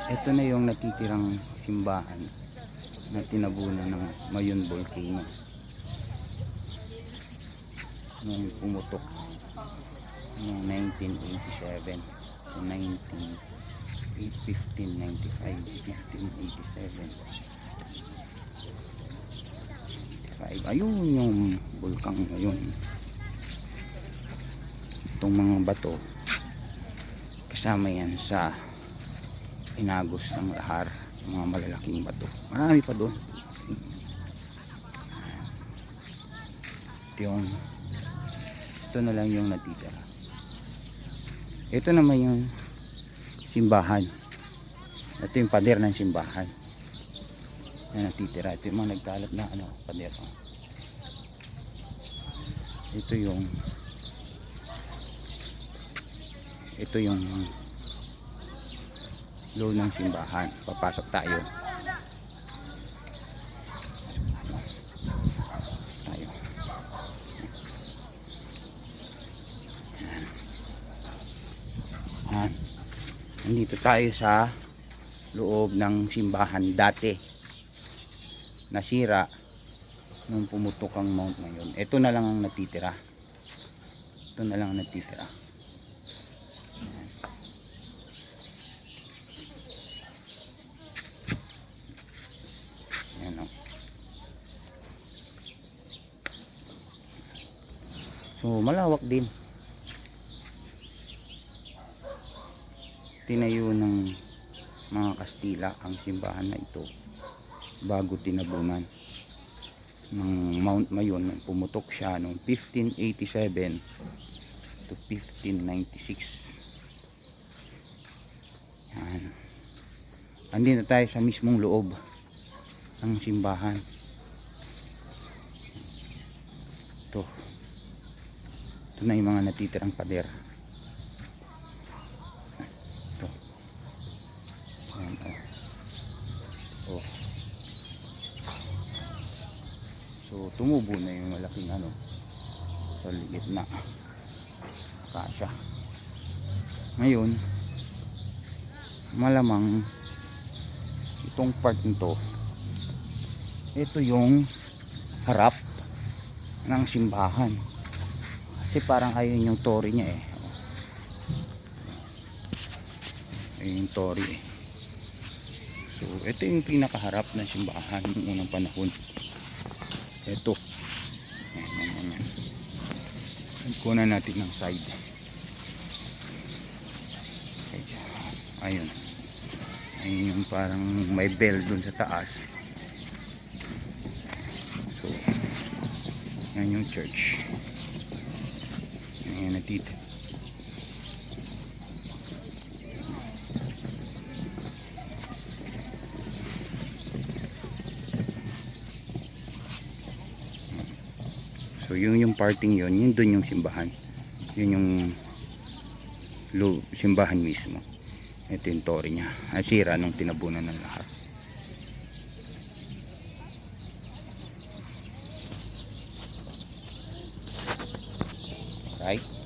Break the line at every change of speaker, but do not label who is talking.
Ito na yung natitirang simbahan na tinabunan ng Mayon Volcano nung pumutok noong 1987 to 1595, 1587. Ayun yung bulkang ngayon. Itong mga bato kasama yan sa inagos ng lahar, mga malalaking bato. Marami pa doon. Ito na lang yung natitira. Ito naman yung simbahan. Ito yung pader ng simbahan na natitira. Ito yung mga nagkalat na pader. Ito yung loob ng simbahan. Papasok tayo. Nandito tayo sa loob ng simbahan dati. Nasira nung pumutok ang mount ngayon. Ito na lang ang natitira. Ito na lang ang natitira. Ayan o. So malawak din. Tinayo ng mga Kastila ang simbahan na ito bago tinabunan ng Mount Mayon. Pumutok siya noong 1587 to 1596. Yan. Andito tayo sa mismong loob ng simbahan. Ito na yung mga natitirang pader. So tumubo na yung malaking sa liit na akasya. Ngayon malamang itong part nito, ito yung harap ng simbahan kasi parang ayun yung tori niya ayun yung tori So ito yung pinakaharap ng simbahan ng unang panahon. Ito. Ayan. Kunan natin ng side. Ayun. Ayun yung parang may bell dun sa taas. So yan yung church. Ayan natito. So yung parting yun dun yung simbahan. Yun yung simbahan mismo. Ito yung tori niya. Sira nung tinabunan ng lahat. Right?